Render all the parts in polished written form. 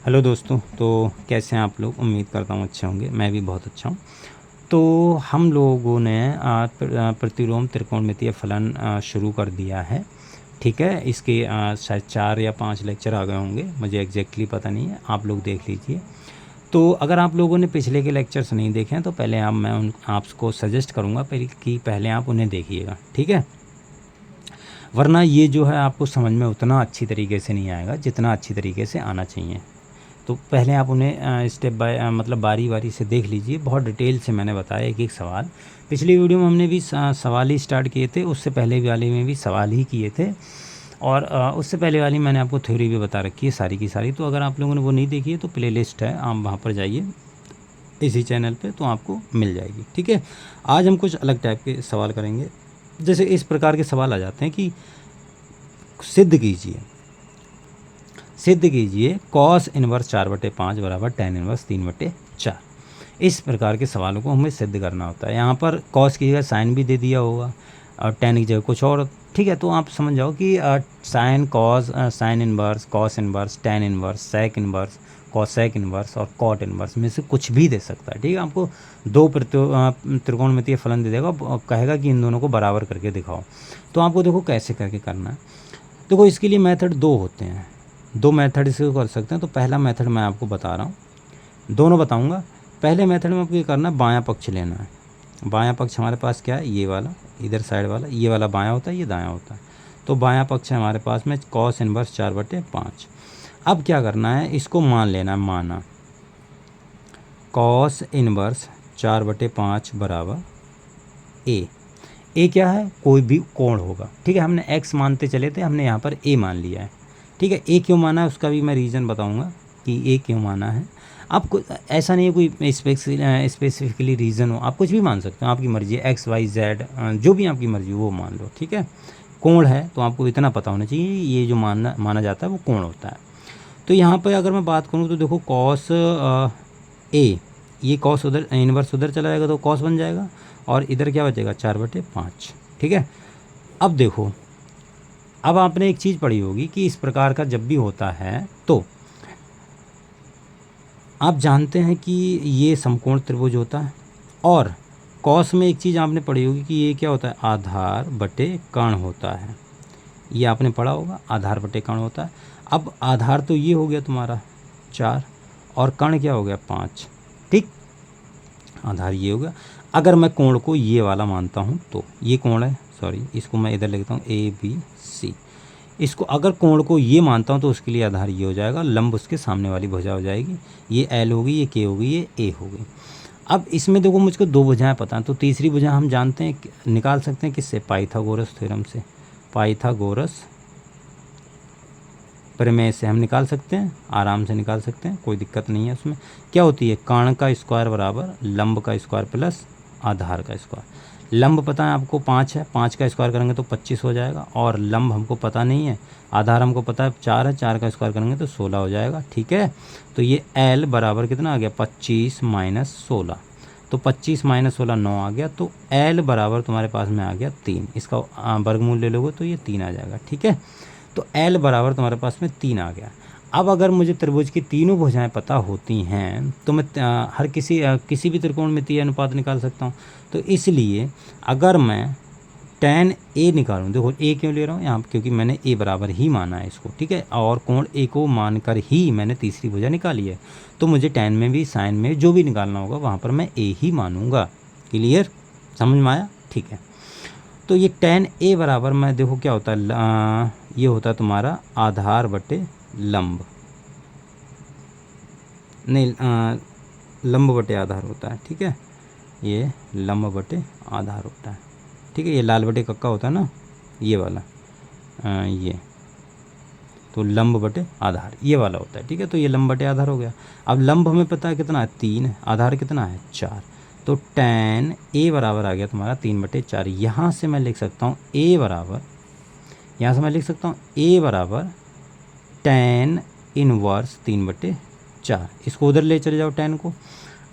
Hello दोस्तों, तो कैसे हैं आप लोग। उम्मीद करता हूँ अच्छे होंगे। मैं भी बहुत अच्छा हूँ। तो हम लोगों ने प्रतिलोम त्रिकोणमितीय फलन शुरू कर दिया है। ठीक है, इसके शायद 4 या 5 लेक्चर आ गए होंगे, मुझे एग्जैक्टली पता नहीं है, आप लोग देख लीजिए। तो अगर आप लोगों ने पिछले के लेक्चर्स नहीं देखे हैं तो पहले मैं आपको सजेस्ट करूँगा पहले आप उन्हें देखिएगा। ठीक है, वरना ये जो है आपको समझ में उतना अच्छी तरीके से नहीं आएगा जितना अच्छी तरीके से आना चाहिए। तो पहले आप उन्हें स्टेप बाय मतलब बारी बारी से देख लीजिए। बहुत डिटेल से मैंने बताया एक एक सवाल। पिछली वीडियो में हमने भी सवाल ही स्टार्ट किए थे, उससे पहले वाले में भी सवाल ही किए थे, और उससे पहले वाली मैंने आपको थ्योरी भी बता रखी है सारी की सारी। तो अगर आप लोगों ने वो नहीं देखी है तो प्लेलिस्ट है, आप वहाँ पर जाइए इसी चैनल पे, तो आपको मिल जाएगी। ठीक है, आज हम कुछ अलग टाइप के सवाल करेंगे। जैसे इस प्रकार के सवाल आ जाते हैं कि सिद्ध कीजिए कॉस इनवर्स 4/5 बराबर tan इनवर्स 3/4। इस प्रकार के सवालों को हमें सिद्ध करना होता है। यहाँ पर कॉस की जगह साइन भी दे दिया होगा और tan की जगह कुछ और। ठीक है, तो आप समझ जाओ कि sine cos, sine inverse, cos inverse, tan inverse, sec inverse, cosec inverse और कॉट इनवर्स में से कुछ भी दे सकता है। ठीक है, आपको दो त्रिकोणमितीय फलन दे देगा, कहेगा कि इन दोनों को बराबर करके दिखाओ। तो आपको देखो कैसे करके करना है। देखो, इसके लिए मेथड दो होते हैं, दो मेथड से कर सकते हैं। तो पहला मेथड मैं आपको बता रहा हूँ, दोनों बताऊँगा। पहले मेथड में आपको ये करना है, बायां पक्ष लेना है। बायां पक्ष हमारे पास क्या है, ये वाला, इधर साइड वाला, ये वाला बायां होता है, ये दायां होता है। तो बायां पक्ष है हमारे पास में कॉस इनवर्स 4/5। अब क्या करना है, इसको मान लेना है, माना कॉस इनवर्स 4/5 बराबर ए क्या है, कोई भी कोण होगा। ठीक है, हमने एक्स मानते चले थे, हमने यहाँ पर ए मान लिया है। ठीक है, ए क्यों माना है उसका भी मैं रीज़न बताऊंगा कि ए क्यों माना है। आपको ऐसा नहीं है कोई स्पेसिफिकली रीज़न हो, आप कुछ भी मान सकते हो, आपकी मर्ज़ी है, एक्स वाई जेड जो भी आपकी मर्ज़ी वो मान लो। ठीक है, कोण है तो आपको इतना पता होना चाहिए, ये जो माना जाता है वो कोण होता है। तो यहाँ पर अगर मैं बात करूँ तो देखो कॉस ए, ये कॉस उधर इनवर्स उधर चला जाएगा तो कॉस बन जाएगा, और इधर क्या बचेगा 4/5। ठीक है, अब देखो, अब आपने एक चीज़ पढ़ी होगी कि इस प्रकार का जब भी होता है तो आप जानते हैं कि ये समकोण त्रिभुज होता है। और कॉस में एक चीज़ आपने पढ़ी होगी कि ये क्या होता है, आधार बटे कर्ण होता है। ये आपने पढ़ा होगा, आधार बटे कर्ण होता है। अब आधार तो ये हो गया तुम्हारा 4 और कर्ण क्या हो गया 5। ठीक, आधार ये हो गया। अगर मैं कोण को ये वाला मानता हूँ तो ये कोण है, सॉरी इसको मैं इधर लिखता हूँ ABC। इसको अगर कोण को ये मानता हूँ तो उसके लिए आधार ये हो जाएगा, लंब उसके सामने वाली भुजा हो जाएगी, ये L होगी, ये K होगी, ये A होगी। अब इसमें देखो मुझको दो भुजाएं पता हैं, तो तीसरी भुजा हम जानते हैं, निकाल सकते हैं किससे, पाइथागोरस थ्योरम से, पाइथागोरस प्रमेय से हम निकाल सकते हैं, आराम से निकाल सकते हैं, कोई दिक्कत नहीं है उसमें। क्या होती है, कर्ण का स्क्वायर बराबर लंब का स्क्वायर प्लस आधार का स्क्वायर। लंब पता है आपको 5 है, 5 का स्क्वायर करेंगे तो 25 हो जाएगा, और लंब हमको पता नहीं है, आधार हमको पता है 4 है, 4 का स्क्वायर करेंगे तो 16 हो जाएगा। ठीक है, तो ये L बराबर कितना आ गया, 25 माइनस 16। तो 25 माइनस 16 9 आ गया, तो L बराबर तुम्हारे पास में आ गया 3। इसका वर्गमूल ले लोगे तो ये 3 आ जाएगा। ठीक है, तो L बराबर तुम्हारे पास में 3 आ गया। अब अगर मुझे त्रिभुज की तीनों भुजाएं पता होती हैं तो मैं हर किसी भी त्रिकोणमितीय अनुपात निकाल सकता हूँ। तो इसलिए अगर मैं tan A निकालूँ, देखो A क्यों ले रहा हूँ यहाँ, क्योंकि मैंने A बराबर ही माना है इसको। ठीक है, और कोण A को मानकर ही मैंने तीसरी भुजा निकाली है, तो मुझे tan में भी साइन में जो भी निकालना होगा वहाँ पर मैं A ही मानूंगा। क्लियर, समझ में आया। ठीक है, तो ये tan A बराबर मैं देखो क्या होता है, ये होता है तुम्हारा आधार बटे लंब, नहीं लंब बटे आधार होता है। ठीक है, ये लंब बटे आधार होता है। ठीक है, ये लाल बटे कक्का होता है ना, ये वाला ये, तो लंब बटे आधार ये वाला होता है। ठीक है, तो ये लंब बटे आधार हो गया। अब लंब हमें पता है कितना है, 3 है, आधार कितना है 4। तो tan A बराबर आ गया तुम्हारा 3/4। यहाँ से मैं लिख सकता हूँ A बराबर, यहाँ से मैं लिख सकता हूँ A बराबर tan इनवर्स 3/4। इसको उधर ले चले जाओ tan को।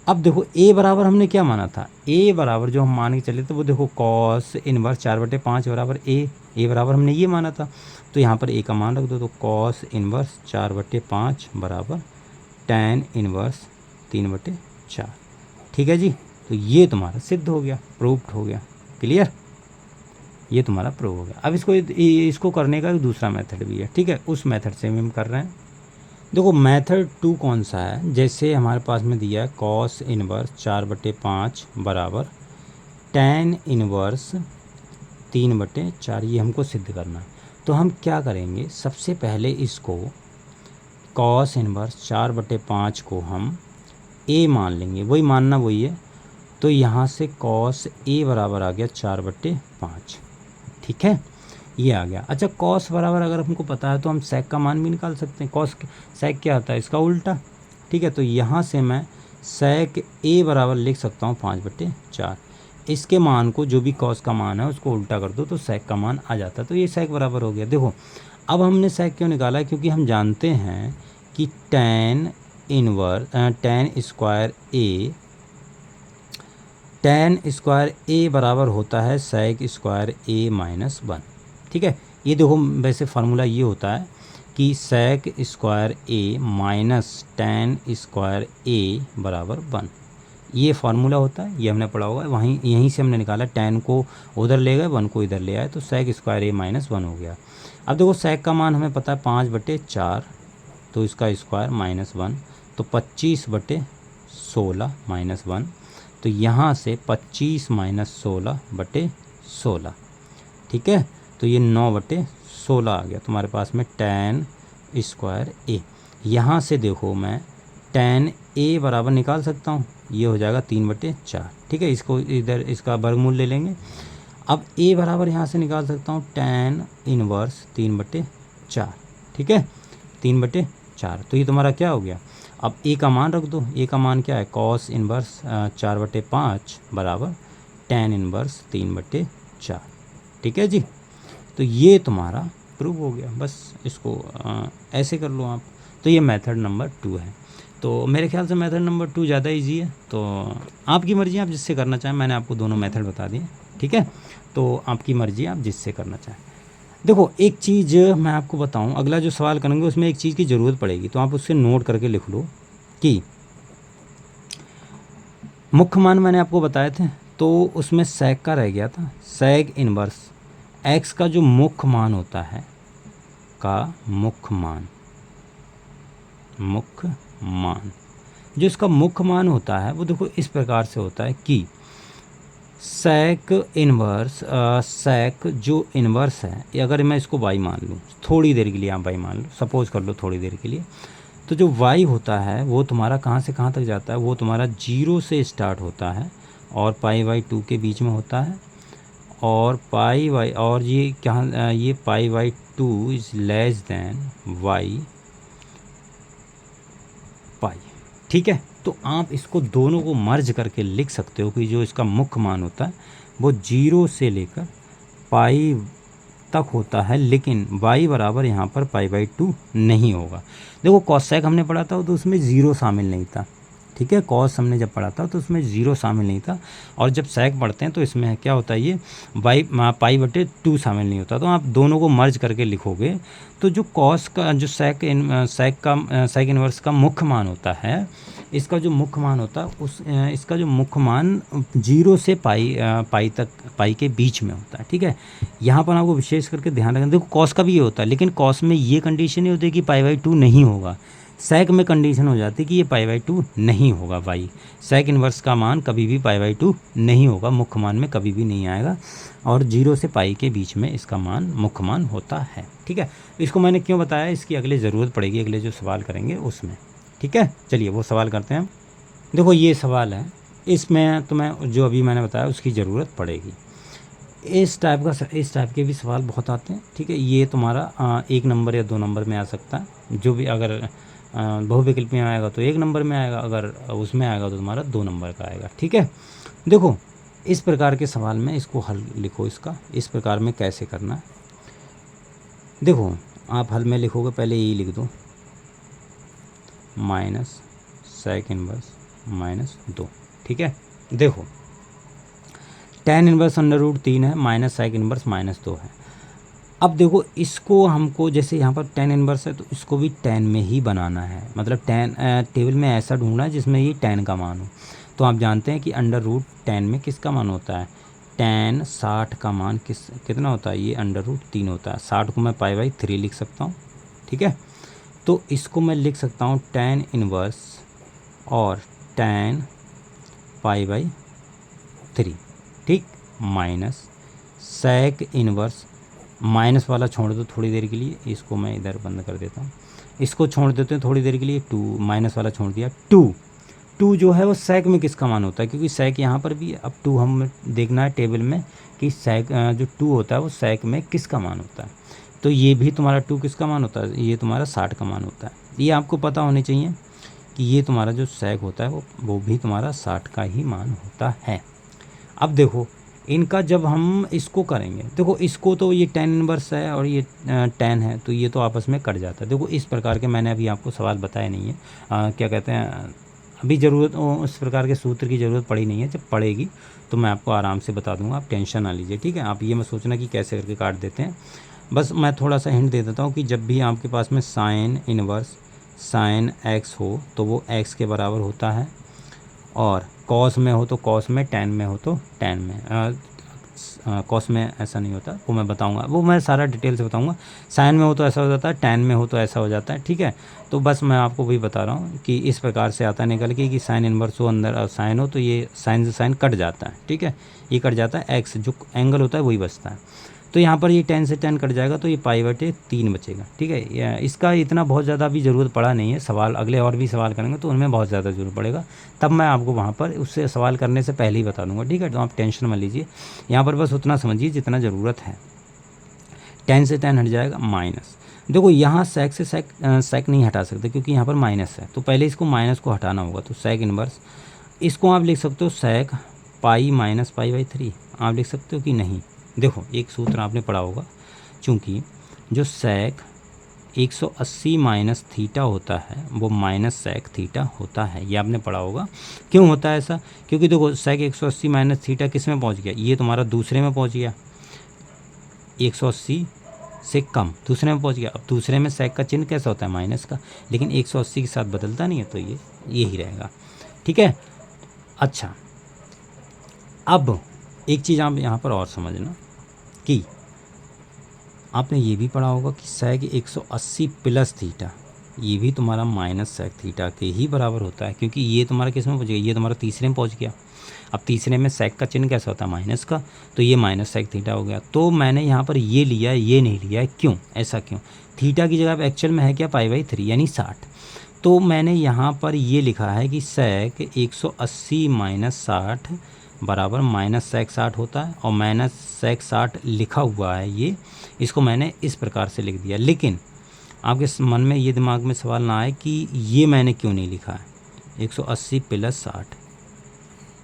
अब देखो A बराबर हमने क्या माना था, A बराबर जो हम मान के चले थे वो देखो कॉस इनवर्स 4/5 बराबर A बराबर हमने ये माना था। तो यहाँ पर A का मान रख दो, तो कॉस इनवर्स 4/5 बराबर tan इनवर्स 3/4। ठीक है जी, तो ये तुम्हारा सिद्ध हो गया, प्रूव्ड हो गया। क्लियर, ये तुम्हारा प्रूव हो गया। अब इसको करने का एक दूसरा मेथड भी है। ठीक है, उस मेथड से भी हम कर रहे हैं। देखो मेथड 2 कौन सा है, जैसे हमारे पास में दिया है cos इनवर्स 4/5 बराबर tan इनवर्स 3/4, ये हमको सिद्ध करना है। तो हम क्या करेंगे, सबसे पहले इसको cos इनवर्स 4/5 को हम a मान लेंगे, वही मानना वही है। तो यहाँ से cos a बराबर आ गया 4/5। ठीक है, ये आ गया। अच्छा, cos बराबर अगर हमको पता है तो हम sec का मान भी निकाल सकते हैं। cos sec क्या होता है, इसका उल्टा। ठीक है, तो यहाँ से मैं sec a बराबर लिख सकता हूँ 5/4। इसके मान को, जो भी cos का मान है उसको उल्टा कर दो तो sec का मान आ जाता है। तो ये sec बराबर हो गया। देखो अब हमने sec क्यों निकाला है, क्योंकि हम जानते हैं कि tan स्क्वायर a बराबर होता है sec स्क्वायर a माइनस 1। ठीक है, ये देखो वैसे फार्मूला ये होता है कि sec square a minus tan square a बराबर 1, ये फार्मूला होता है। ये हमने पढ़ा होगा, वहीं यहीं से हमने निकाला। tan को उधर ले गए, 1 को इधर ले आए, तो sec स्क्वायर a माइनस 1 हो गया। अब देखो sec का मान हमें पता है 5/4, तो इसका स्क्वायर -1, तो 25/16 -1, तो यहाँ से 25 - 16/16। ठीक है, तो ये 9/16 आ गया तुम्हारे पास में tan स्क्वायर a। यहाँ से देखो मैं tan a बराबर निकाल सकता हूँ, ये हो जाएगा 3/4। ठीक है, इसको इधर इसका वर्गमूल ले लेंगे। अब a बराबर यहाँ से निकाल सकता हूँ tan इनवर्स 3/4। ठीक है, 3/4, तो ये तुम्हारा क्या हो गया। अब a का मान रख दो, a का मान क्या है, cos इनवर्स 4/5 बराबर tan इनवर्स 3/4। ठीक है जी, तो ये तुम्हारा प्रूव हो गया। बस इसको ऐसे कर लो आप। तो ये मेथड नंबर 2 है। तो मेरे ख्याल से मेथड नंबर 2 ज़्यादा इजी है। तो आपकी मर्ज़ी, आप जिससे करना चाहें। मैंने आपको दोनों मेथड बता दिए। ठीक है, तो आपकी मर्ज़ी, आप जिससे करना चाहें। देखो एक चीज़ मैं आपको बताऊं, अगला जो सवाल करेंगे उसमें एक चीज़ की ज़रूरत पड़ेगी, तो आप उससे नोट करके लिख लो कि मुख्य मान मैंने आपको बताए थे, तो उसमें sec का रह गया था। sec इनवर्स x का जो मुख्य मान होता है, मुख्य मान जो इसका मुख्य मान होता है, वो देखो इस प्रकार से होता है कि sec जो इन्वर्स है, अगर मैं इसको y मान लूँ, थोड़ी देर के लिए आप y मान लो, सपोज कर लो थोड़ी देर के लिए, तो जो y होता है वो तुम्हारा कहाँ से कहाँ तक जाता है, वो तुम्हारा 0 से स्टार्ट होता है और π/2 के बीच में होता है, और और ये क्या, ये π/2 इज़ लेस देन y पाई। ठीक है, तो आप इसको दोनों को मर्ज करके लिख सकते हो कि जो इसका मुख्य मान होता है वो 0 से लेकर पाई तक होता है, लेकिन y बराबर यहाँ पर π/2 नहीं होगा। देखो cos हमने पढ़ा था तो उसमें 0 शामिल नहीं था। ठीक है, cos हमने जब पढ़ा था तो उसमें 0 शामिल नहीं था, और जब sec पढ़ते हैं तो इसमें क्या होता है, ये π/2 शामिल नहीं होता। तो आप दोनों को मर्ज करके लिखोगे तो जो cos का जो sec इनवर्स का मुख्य मान होता है, इसका जो मुख्य मान होता है इसका जो मुख्य मान 0 से पाई के बीच में होता है। ठीक है, यहाँ पर आपको विशेष करके ध्यान रखना। देखो cos का भी ये होता है, लेकिन cos में ये कंडीशन नहीं होती कि π/2 नहीं होगा। sec में कंडीशन हो जाती है कि ये π/2 नहीं होगा। y sec इनवर्स का मान कभी भी π/2 नहीं होगा, मुख्य मान में कभी भी नहीं आएगा, और 0 से पाई के बीच में इसका मान मुख्य मान होता है। ठीक है, इसको मैंने क्यों बताया, इसकी अगले ज़रूरत पड़ेगी, अगले जो सवाल करेंगे उसमें। ठीक है, चलिए वो सवाल करते हैं। देखो ये सवाल है, इसमें तुम्हें जो अभी मैंने बताया उसकी ज़रूरत पड़ेगी। इस टाइप के भी सवाल बहुत आते हैं। ठीक है, ये तुम्हारा 1 नंबर या 2 नंबर में आ सकता है। जो भी अगर बहुविकल्प में आएगा तो 1 नंबर में आएगा, अगर उसमें आएगा तो तुम्हारा 2 नंबर का आएगा। ठीक है, देखो इस प्रकार के सवाल में इसको हल लिखो, इसका इस प्रकार में कैसे करना है। देखो आप हल में लिखोगे, पहले यही लिख दो, -sec इनवर्स -2। ठीक है, देखो tan इनवर्स √3 है, -sec इनवर्स -2 है। अब देखो इसको हमको जैसे यहाँ पर tan इनवर्स है तो इसको भी tan में ही बनाना है, मतलब tan टेबल में ऐसा ढूंढना है जिसमें ये tan का मान हो। तो आप जानते हैं कि अंडर रूट tan में किसका मान होता है, tan 60 का मान कितना होता है, ये अंडर रूट 3 होता है। 60 को मैं π/3 लिख सकता हूँ, ठीक है। तो इसको मैं लिख सकता हूँ tan इनवर्स और tan π/3, ठीक, माइनस sec इनवर्स, माइनस वाला छोड़ दो थोड़ी देर के लिए, इसको मैं इधर बंद कर देता हूँ, इसको छोड़ देते हैं थोड़ी देर के लिए, 2 माइनस वाला छोड़ दिया, 2 जो है वो sec में किसका मान होता है, क्योंकि sec यहाँ पर भी अब 2 हम देखना है टेबल में कि sec जो 2 होता है वो sec में किसका मान होता है। तो ये भी तुम्हारा 2 किसका मान होता है, ये तुम्हारा 60 का मान होता है। ये आपको पता होनी चाहिए कि ये तुम्हारा जो sec होता है वो भी तुम्हारा 60 का ही मान होता है। अब देखो इनका जब हम इसको करेंगे, देखो इसको तो ये tan इनवर्स है और ये tan है, तो ये तो आपस में कट जाता है। देखो इस प्रकार के मैंने अभी आपको सवाल बताए नहीं है, क्या कहते हैं, अभी ज़रूरत उस प्रकार के सूत्र की ज़रूरत पड़ी नहीं है, जब पड़ेगी तो मैं आपको आराम से बता दूंगा, आप टेंशन ना लीजिए, ठीक है। आप ये मत सोचना कि कैसे करके काट देते हैं, बस मैं थोड़ा सा हिंट दे देता हूँ कि जब भी आपके पास में साइन इनवर्स साइन x हो तो वो x के बराबर होता है, और कॉस में हो तो कॉस में, टैन में हो तो टैन में, कॉस में ऐसा नहीं होता, वो मैं बताऊंगा, वो मैं सारा डिटेल से बताऊंगा। साइन में हो तो ऐसा हो जाता है, टैन में हो तो ऐसा हो जाता है, ठीक है। तो बस मैं आपको वही बता रहा हूँ कि इस प्रकार से आता निकल के कि साइन इनवर्स हो अंदर और साइन हो तो ये साइन से साइन कट जाता है, ठीक है, ये कट जाता है, एक्स जो एंगल होता है वही बचता है। तो यहाँ पर ये 10 से 10 कट जाएगा तो ये π/3 बचेगा, ठीक है। इसका इतना बहुत ज़्यादा भी ज़रूरत पड़ा नहीं है, सवाल अगले और भी सवाल करेंगे तो उनमें बहुत ज़्यादा ज़रूरत पड़ेगा, तब मैं आपको वहाँ पर उससे सवाल करने से पहले ही बता दूंगा, ठीक है। तो आप टेंशन मत लीजिए, यहाँ पर बस उतना समझिए जितना ज़रूरत है। 10 से 10 हट जाएगा, माइनस, देखो यहाँ sec से sec नहीं हटा सकते क्योंकि यहाँ पर माइनस है, तो पहले इसको माइनस को हटाना होगा, तो sec इनवर्स, इसको आप लिख सकते हो sec π-π/3, आप लिख सकते हो कि नहीं। देखो एक सूत्र आपने पढ़ा होगा, चूँकि जो sec 180 माइनस थीटा होता है वो माइनस sec थीटा होता है, ये आपने पढ़ा होगा। क्यों होता है ऐसा, क्योंकि देखो sec 180 माइनस थीटा किस में पहुँच गया, ये तुम्हारा दूसरे में पहुँच गया, 180 से कम दूसरे में पहुँच गया। अब दूसरे में sec का चिन्ह कैसा होता है, माइनस का, लेकिन 180 के साथ बदलता नहीं है, तो ये यही रहेगा, ठीक है। अच्छा, अब एक चीज़ आप यहाँ पर और समझना कि आपने ये भी पढ़ा होगा कि sec 180 प्लस थीटा, ये भी तुम्हारा माइनस sec थीटा के ही बराबर होता है, क्योंकि ये तुम्हारा किस में पहुँच गया, ये तुम्हारा तीसरे में पहुँच गया। अब तीसरे में sec का चिन्ह कैसा होता है, माइनस का, तो ये माइनस sec थीटा हो गया। तो मैंने यहाँ पर ये लिया है, ये नहीं लिया है, क्यों, ऐसा क्यों, थीटा की जगह एक्चुअल में है क्या, π/3 यानी 60। तो मैंने यहाँ पर ये लिखा है कि sec 180 माइनस 60 बराबर माइनस sec 60 होता है, और माइनस sec 60 लिखा हुआ है, ये इसको मैंने इस प्रकार से लिख दिया। लेकिन आपके मन में ये दिमाग में सवाल ना आए कि ये मैंने क्यों नहीं लिखा है, 180 प्लस 60,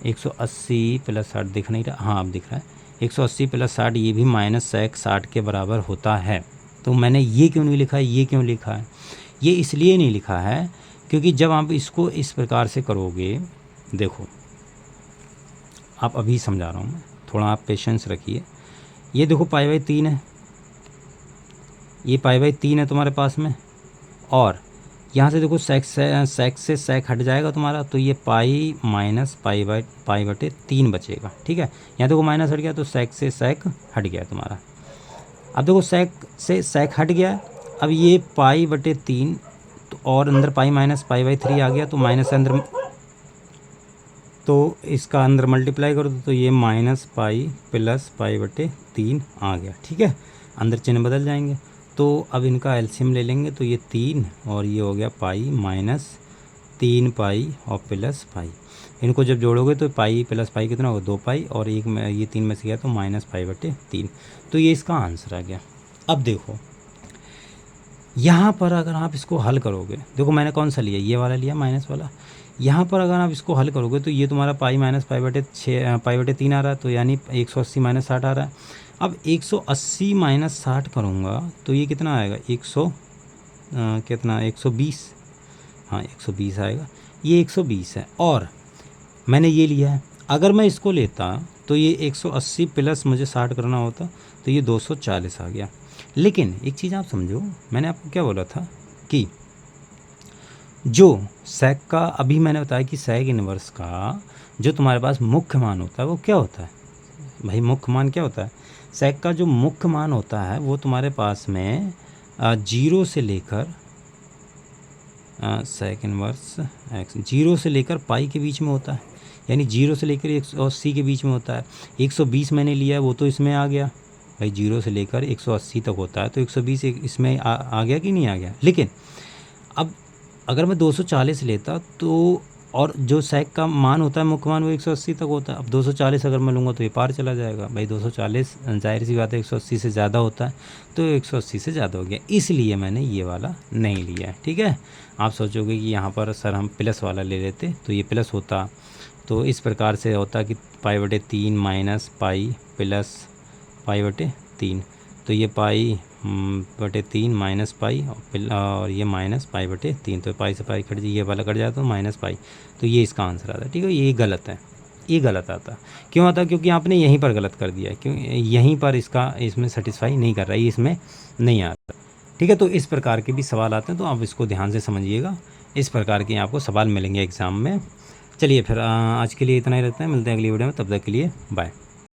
180 प्लस 60 दिख नहीं रहा, हाँ अब दिख रहा है, 180 प्लस 60 ये भी माइनस sec 60 के बराबर होता है। तो मैंने ये क्यों नहीं लिखा है, ये क्यों लिखा है, ये इसलिए नहीं लिखा है क्योंकि जब आप इसको इस प्रकार से करोगे, देखो आप अभी समझा रहा हूँ मैं, थोड़ा आप पेशेंस रखिए। ये देखो π/3 है, ये π/3 है तुम्हारे पास में, और यहाँ से देखो sec से sec हट जाएगा तुम्हारा, तो ये पाई माइनस π/3 बचेगा, ठीक है। यहाँ देखो माइनस हट गया तो sec से sec हट गया तुम्हारा। अब देखो sec से sec हट गया, अब ये π/3 तो और अंदर पाई माइनस π/3 आ गया, तो माइनस अंदर, तो इसका अंदर मल्टीप्लाई कर दो तो ये माइनस पाई प्लस π/3 आ गया, ठीक है। अंदर चिन्ह बदल जाएंगे, तो अब इनका एलसीएम ले लेंगे, तो ये 3 और ये हो गया पाई माइनस 3 पाई और प्लस पाई, इनको जब जोड़ोगे तो पाई प्लस पाई कितना होगा, 2 पाई, और एक में ये 3 में से गया तो माइनस π/3, तो ये इसका आंसर आ गया। अब देखो यहाँ पर अगर आप इसको हल करोगे, देखो मैंने कौन सा लिया, ये वाला लिया माइनस वाला, यहाँ पर अगर आप इसको हल करोगे तो ये तुम्हारा पाई माइनस π/3 आ रहा है, तो यानी 180 माइनस 60 आ रहा है। अब 180 माइनस 60 करूँगा तो ये कितना आएगा, कितना 120, हाँ 120 आएगा, ये 120 है, और मैंने ये लिया है। अगर मैं इसको लेता तो ये 180 प्लस मुझे 60 करना होता तो ये 240 आ गया, लेकिन एक चीज़ आप समझो, मैंने आपको क्या बोला था कि जो सेक का, अभी मैंने बताया कि सेक इन्वर्स का जो तुम्हारे पास मुख्य मान होता है वो क्या होता है भाई, मुख्य मान क्या होता है, सेक का जो मुख्य मान होता है वो तुम्हारे पास में 0 से लेकर सेक इन्वर्स एक्स 0 से लेकर पाई के बीच में होता है, यानी 0 से लेकर 180 के बीच में होता है। 120 मैंने लिया है वो तो इसमें आ गया भाई, 0 से लेकर 180 तक होता है, तो 120 इसमें आ गया कि नहीं आ गया। लेकिन अब अगर मैं 240 लेता तो, और जो सेक का मान होता है मुख्य मान वो 180 तक होता है, अब 240 अगर मैं लूँगा तो ये पार चला जाएगा भाई, 240 जाहिर सी बात है 180 से ज़्यादा होता है, तो 180 से ज़्यादा हो गया, इसलिए मैंने ये वाला नहीं लिया है। ठीक है, आप सोचोगे कि यहाँ पर सर हम प्लस वाला ले लेते तो ये प्लस होता, तो इस प्रकार से होता कि पाई/3 माइनस पाई प्लस पाई/3, तो ये पाई/3 माइनस पाई और ये माइनस पाई/3, तो पाई से पाई कट जाए, ये वाला कट जाता तो माइनस पाई, तो ये इसका आंसर आता है। ठीक है, ये गलत है, ये गलत आता। क्यों आता? क्योंकि आपने यहीं पर गलत कर दिया है, क्यों यहीं पर इसमें सेटिस्फाई नहीं कर रहा है, ये इसमें नहीं आता। ठीक है, तो इस प्रकार के भी सवाल आते हैं, तो आप इसको ध्यान से समझिएगा, इस प्रकार के आपको सवाल मिलेंगे एग्ज़ाम में। चलिए फिर आज के लिए इतना ही रखते हैं, मिलते हैं अगली वीडियो में, तब तक के लिए बाय।